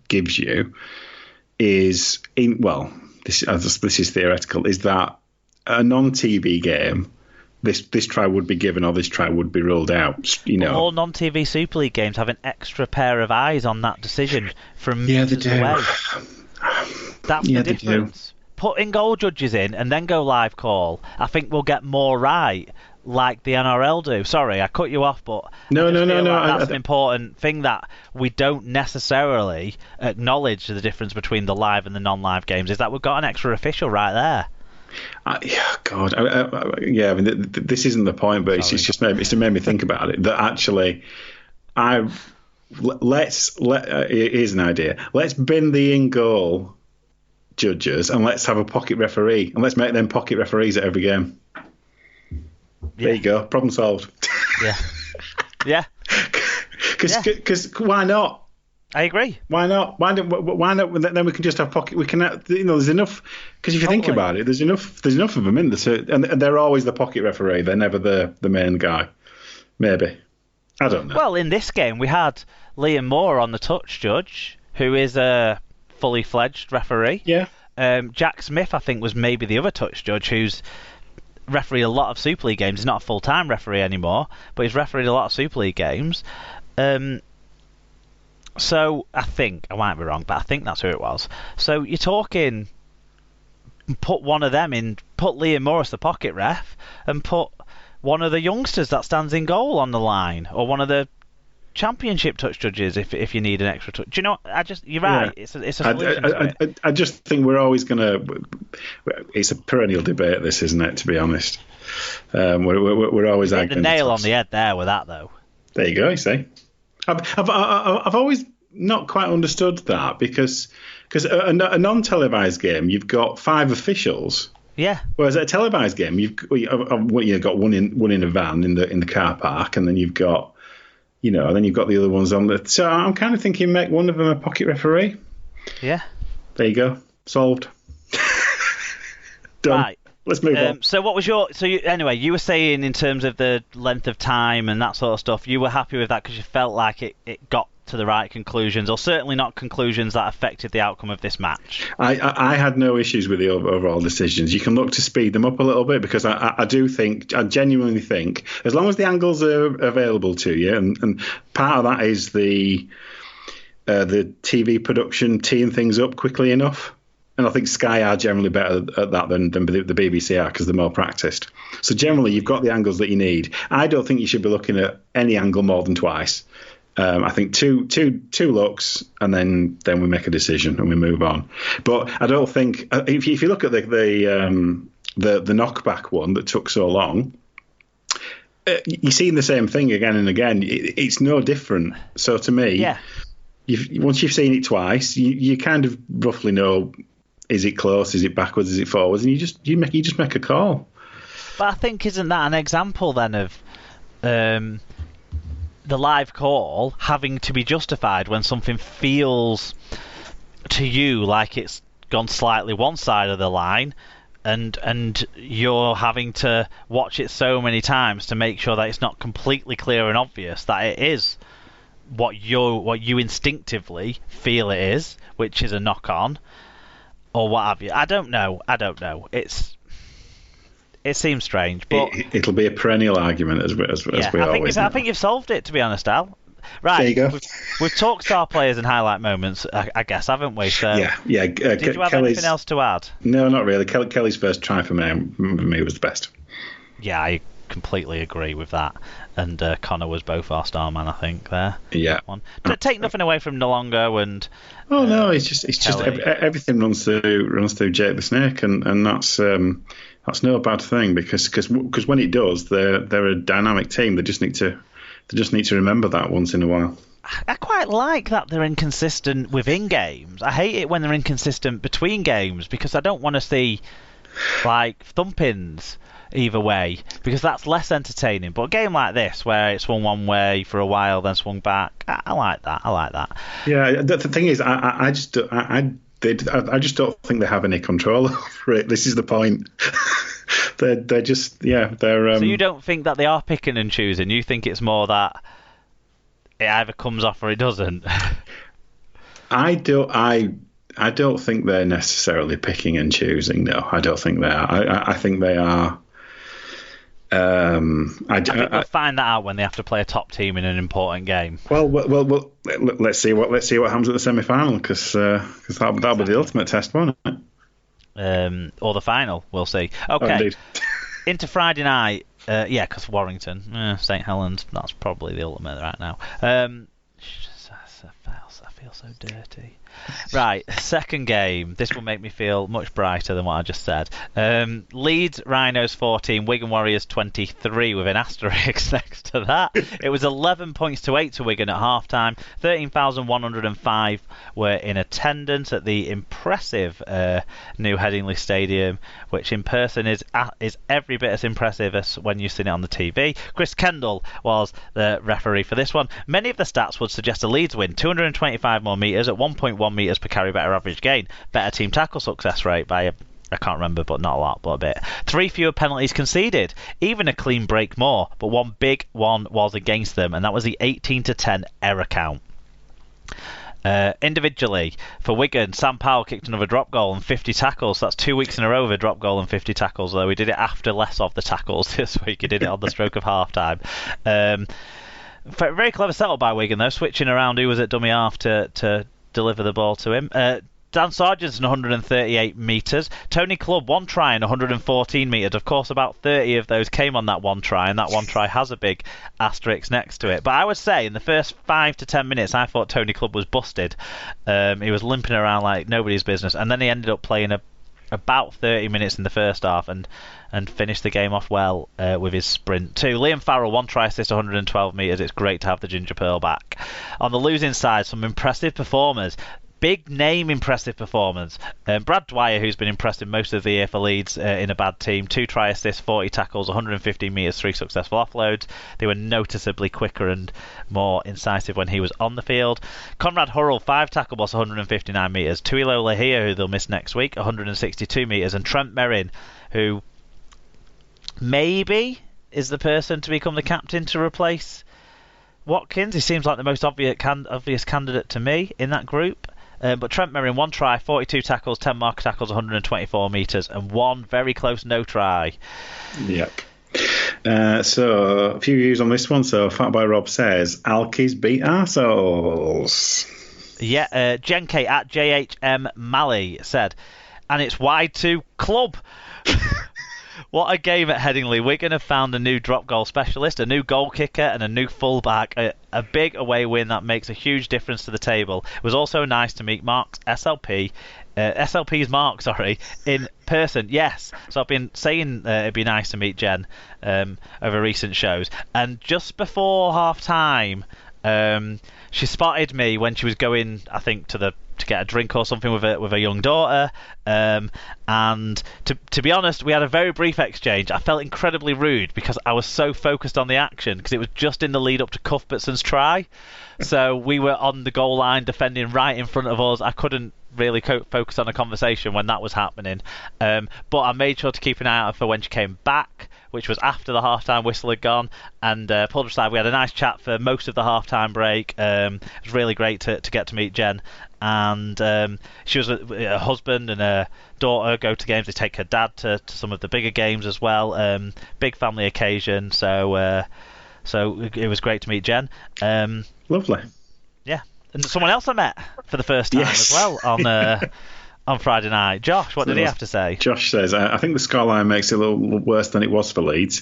gives you is this is theoretical. Is that a non-TV game? This try would be given, or this try would be ruled out. All non-TV Super League games have an extra pair of eyes on that decision from meters away. That's the difference. Putting goal judges in and then go live call, I think we'll get more right, like the NRL do. Sorry, I cut you off, but no. That's an important thing that we don't necessarily acknowledge the difference between the live and the non-live games. Is that we've got an extra official right there. This isn't the point, but it's just made me think about it. That actually, here's an idea. Let's bin the in-goal judges and let's have a pocket referee, and let's make them pocket referees at every game. There you go, problem solved. Yeah. Because why not? I agree. Why not? Why not? Then we can just have pocket. We can, there's enough. Because if you think about it, there's enough of them in there, and they're always the pocket referee. They're never the main guy. Maybe, I don't know. Well, in this game, we had Liam Moore on the touch judge, who is a fully fledged referee. Yeah. Jack Smith, I think, was maybe the other touch judge, who's refereed a lot of Super League games. He's not a full-time referee anymore, but he's refereed a lot of Super League games. So I think, I might be wrong, but I think that's who it was. So you're talking, put one of them in, put Liam Morris, the pocket ref, and put one of the youngsters that stands in goal on the line, or one of the championship touch judges if you need an extra touch. Do you know? You're right. Yeah. It's a solution. I just think we're always gonna. It's a perennial debate, this, isn't it? To be honest, we're always hit the nail on the head there with that, though. There you go. You see. I've always not quite understood that because a non-televised game, you've got 5 officials. Yeah. Whereas at a televised game, you've got one in a van in the car park, and then you've got then you've got the other ones on the. So I'm kind of thinking make one of them a pocket referee. Yeah. There you go. Solved. Done. Right. Let's move on. So what was you were saying in terms of the length of time and that sort of stuff, you were happy with that because you felt like it got to the right conclusions, or certainly not conclusions that affected the outcome of this match. I had no issues with the overall decisions. You can look to speed them up a little bit, because I genuinely think, as long as the angles are available to you, and part of that is the TV production teeing things up quickly enough. And I think Sky are generally better at that than the BBC are, because they're more practiced. So generally, you've got the angles that you need. I don't think you should be looking at any angle more than twice. I think two looks, and then we make a decision and we move on. But I don't think if you look at the knockback one that took so long, you're seeing the same thing again and again. It's no different. So to me, once you've seen it twice, you kind of roughly know. Is it close? Is it backwards? Is it forwards? And you just make a call. But I think, isn't that an example then of the live call having to be justified when something feels to you like it's gone slightly one side of the line, and you're having to watch it so many times to make sure that it's not completely clear and obvious that it is what you instinctively feel it is, which is a knock on. Or what have you? I don't know. It seems strange, but it'll be a perennial argument as we always know. I think you've solved it, to be honest, Al. Right. There you go. We've talked star players and highlight moments, I guess, haven't we? So yeah. Did you have anything else to add? No, not really. Kelly's first try for me was the best. Yeah, I completely agree with that. And Connor was both our star man, I think. There. Yeah. Take nothing away from Nalongo and. Oh no, it's just everything runs through Jake the Snake, and that's no bad thing, because when it does, they're a dynamic team. They just need to remember that once in a while. I quite like that they're inconsistent within games. I hate it when they're inconsistent between games, because I don't want to see like thumpings either way, because that's less entertaining. But a game like this, where it swung one way for a while, then swung back, I like that. Yeah, the thing is, I just don't think they have any control over it. This is the point. they're just they're. So you don't think that they are picking and choosing? You think it's more that it either comes off or it doesn't? I don't think they're necessarily picking and choosing. No, I don't think they are. I think they are. I think we'll find that out when they have to play a top team in an important game. Well, let's see what happens at the semi-final, because that'll be the ultimate test, won't it? Or the final, we'll see. Okay, into Friday night. Because Warrington, St Helens, that's probably the ultimate right now. I feel so dirty. Right, second game. This will make me feel much brighter than what I just said. Leeds Rhinos 14, Wigan Warriors 23 with an asterisk next to that. It was 11 points to 8 to Wigan at half-time. 13,105 were in attendance at the impressive new Headingley Stadium, which in person is every bit as impressive as when you've seen it on the TV. Chris Kendall was the referee for this one. Many of the stats would suggest a Leeds win. 225 more metres at 1.1 metres per carry better average gain. Better team tackle success rate by I can't remember, but not a lot, but a bit. 3 fewer penalties conceded. Even a clean break more, but one big one was against them, and that was the 18-10 error count. Individually, for Wigan, Sam Powell kicked another drop goal and 50 tackles. That's 2 weeks in a row of a drop goal and 50 tackles, though he did it after less of the tackles this week. He did it on the stroke of half-time. Very clever setup by Wigan, though, switching around who was at dummy half to deliver the ball to him. Dan Sargent's 138 metres. Tony Clubb, 1 try and 114 metres. Of course, about 30 of those came on that 1 try, and that 1 try has a big asterisk next to it. But I would say in the first 5 to 10 minutes, I thought Tony Clubb was busted. He was limping around like nobody's business, and then he ended up playing about 30 minutes in the first half and finished the game off well with his sprint too. Liam Farrell, 1 try assist, 112 metres. It's great to have the Ginger Pearl back. On the losing side, some impressive performers. Big name impressive performance. Brad Dwyer, who's been impressive most of the year for Leeds in a bad team. 2 try assists, 40 tackles, 115 metres, 3 successful offloads. They were noticeably quicker and more incisive when he was on the field. Conrad Hurrell, 5 tackle loss, 159 metres. Tuilo Lahia, who they'll miss next week, 162 metres. And Trent Merrin, who maybe is the person to become the captain to replace Watkins. He seems like the most obvious candidate to me in that group. But Trent Merrin, 1 try, 42 tackles, 10 mark tackles, 124 metres, and 1 very close no try. Yep. So, a few views on this one. So, Fat Boy Rob says, Alkies beat arseholes. Yeah, Jenke at JHM Malley said, and it's wide to Club. What a game at Headingley. Wigan have found a new drop goal specialist, a new goal kicker and a new fullback. A big away win that makes a huge difference to the table. It was also nice to meet Mark's SLP's Mark, in person. Yes. So I've been saying it'd be nice to meet Jen over recent shows. And just before half time, she spotted me when she was going, I think, to get a drink or something with a young daughter, and to be honest, we had a very brief exchange. I felt incredibly rude because I was so focused on the action, because it was just in the lead up to Cuthbertson's try, so we were on the goal line defending right in front of us. I couldn't really focus on a conversation when that was happening, but I made sure to keep an eye out for when she came back, which was after the half-time whistle had gone, and pulled her aside. We had a nice chat for most of the half-time break. It was really great to get to meet Jen, and she was her husband and her daughter go to games. They take her dad to some of the bigger games as well. Big family occasion, so it was great to meet Jen. Lovely. Yeah, and someone else I met for the first time as well on Friday night. Josh, what did he have to say? Josh says, I think the scoreline makes it a little worse than it was for Leeds.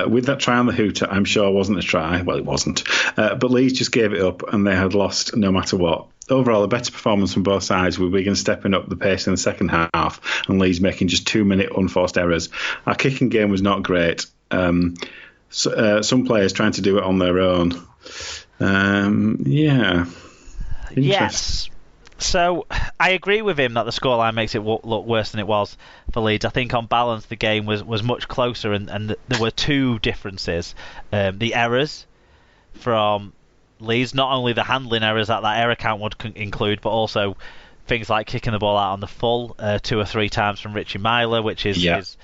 With that try on the hooter, I'm sure wasn't a try. Well, it wasn't. But Leeds just gave it up and they had lost no matter what. Overall, a better performance from both sides, with Wigan stepping up the pace in the second half and Leeds making just 2-minute unforced errors. Our kicking game was not great. Some players trying to do it on their own. Yes. So I agree with him that the scoreline makes it look worse than it was for Leeds. I think on balance the game was much closer, and there were 2 differences. The errors from Leeds, not only the handling errors that error count would include, but also things like kicking the ball out on the full 2 or 3 times from Richie Myler, which is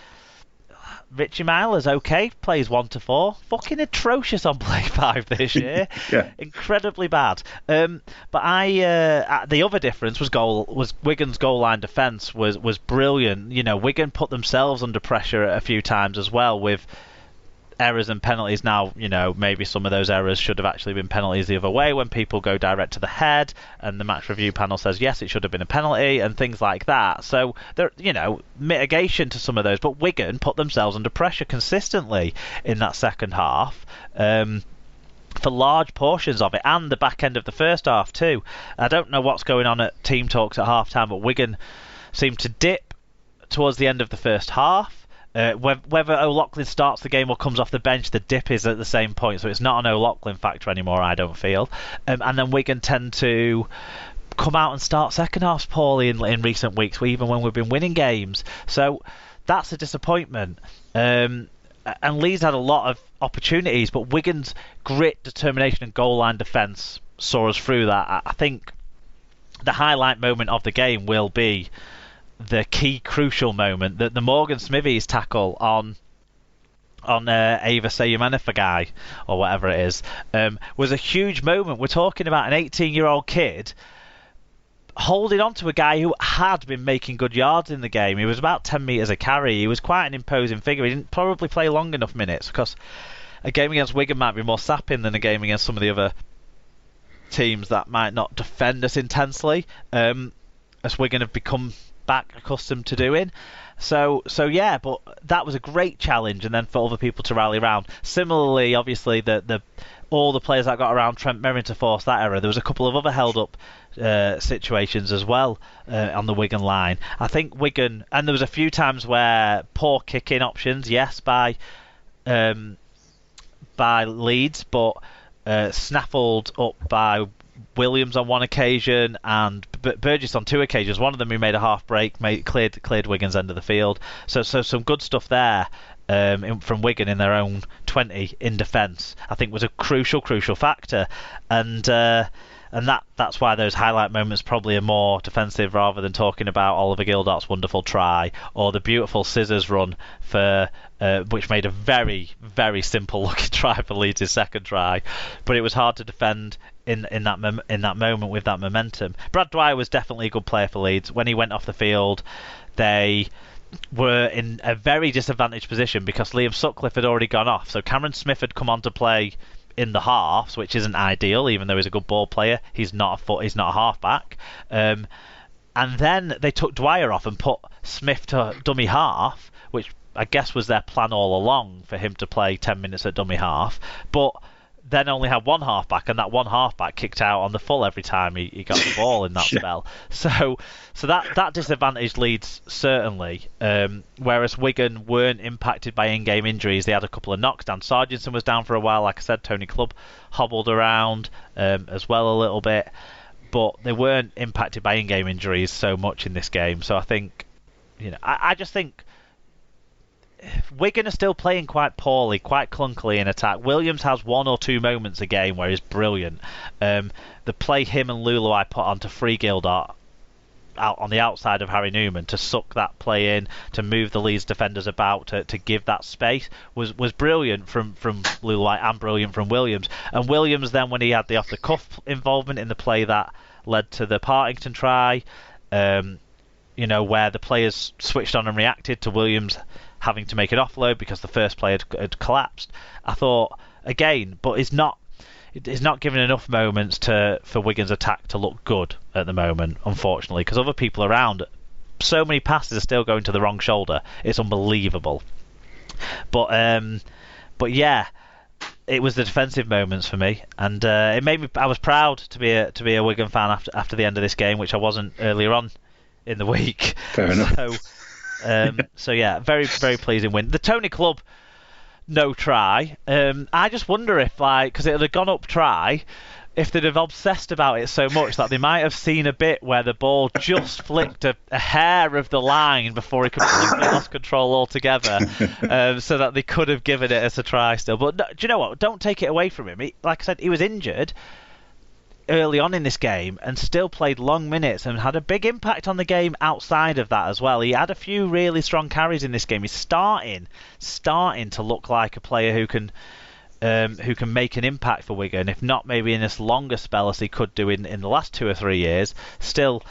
Richie Myler's okay, plays 1 to 4. Fucking atrocious on play 5 this year. Yeah. Incredibly bad. But the other difference was Wigan's goal line defence was brilliant. You know, Wigan put themselves under pressure a few times as well with errors and penalties. Now, you know, maybe some of those errors should have actually been penalties the other way when people go direct to the head and the match review panel says yes, it should have been a penalty and things like that. So there, you know, mitigation to some of those, but Wigan put themselves under pressure consistently in that second half for large portions of it, and the back end of the first half too. I don't know what's going on at team talks at half time, but Wigan seemed to dip towards the end of the first half. Whether O'Loughlin starts the game or comes off the bench, the dip is at the same point, so it's not an O'Loughlin factor anymore, I don't feel. And then Wigan tend to come out and start second halves poorly in recent weeks, even when we've been winning games. So that's a disappointment. And Leeds had a lot of opportunities, but Wigan's grit, determination and goal line defence saw us through that. I think the highlight moment of the game will be the key crucial moment, that the Morgan Smithies tackle on Ava Sayumanafagai or whatever it is, was a huge moment. We're talking about an 18-year-old kid holding on to a guy who had been making good yards in the game. He was about 10 metres a carry. He was quite an imposing figure. He didn't probably play long enough minutes because a game against Wigan might be more sapping than a game against some of the other teams that might not defend us intensely, as Wigan have become back accustomed to doing. So yeah, but that was a great challenge, and then for other people to rally around. Similarly, obviously, all the players that got around Trent Merrin to force that error. There was a couple of other held up situations as well on the Wigan line. I think Wigan, and there was a few times where poor kicking options, yes, by Leeds, but snaffled up by Williams on one occasion and Burgess on 2 occasions. One of them, he made a half break, cleared Wigan's end of the field. So some good stuff there from Wigan in their own 20 in defence. I think was a crucial factor, and that's why those highlight moments probably are more defensive rather than talking about Oliver Gildart's wonderful try or the beautiful scissors run for which made a very, very simple looking try for Leeds' second try, but it was hard to defend in that moment with that momentum. Brad Dwyer was definitely a good player for Leeds. When he went off the field, they were in a very disadvantaged position because Liam Sutcliffe had already gone off, so Cameron Smith had come on to play in the halves, which isn't ideal, even though he's a good ball player. He's not a halfback. And then they took Dwyer off and put Smith to dummy half, which I guess was their plan all along, for him to play 10 minutes at dummy half. But then only had one halfback, and that one halfback kicked out on the full every time he got the ball in that spell. So that disadvantaged Leeds certainly. Whereas Wigan weren't impacted by in-game injuries. They had a couple of knocks. Dan Sargentson was down for a while. Like I said, Tony Clubb hobbled around as well a little bit, but they weren't impacted by in-game injuries so much in this game. So I think, I just think Wigan are still playing quite poorly, quite clunkily in attack. Williams has 1 or 2 moments a game where he's brilliant. The play him and Lulu I put onto Free Gildart out on the outside of Harry Newman to suck that play in, to move the Leeds defenders about, to give that space was brilliant from Lulu and brilliant from Williams. And Williams then, when he had the off-the-cuff involvement in the play that led to the Partington try, where the players switched on and reacted to Williams having to make an offload because the first play had collapsed. I thought, again, but it's not given enough moments for Wigan's attack to look good at the moment, unfortunately, because other people around, so many passes are still going to the wrong shoulder. It's unbelievable. But yeah, it was the defensive moments for me, and it made me. I was proud to be a Wigan fan after the end of this game, which I wasn't earlier on in the week. Fair enough. So yeah, very, very pleasing win. The Tony Clubb no try. I just wonder if, because it had gone up try, if they'd have obsessed about it so much that they might have seen a bit where the ball just flicked a hair of the line before he completely lost control altogether, so that they could have given it as a try still. But no, do you know what? Don't take it away from him. Like I said, he was injured. early on in this game and still played long minutes and had a big impact on the game outside of that as well. He had a few really strong carries in this game. He's starting to look like a player who can make an impact for Wigan, if not maybe in this longer spell as he could do in the last 2 or 3 years. Still,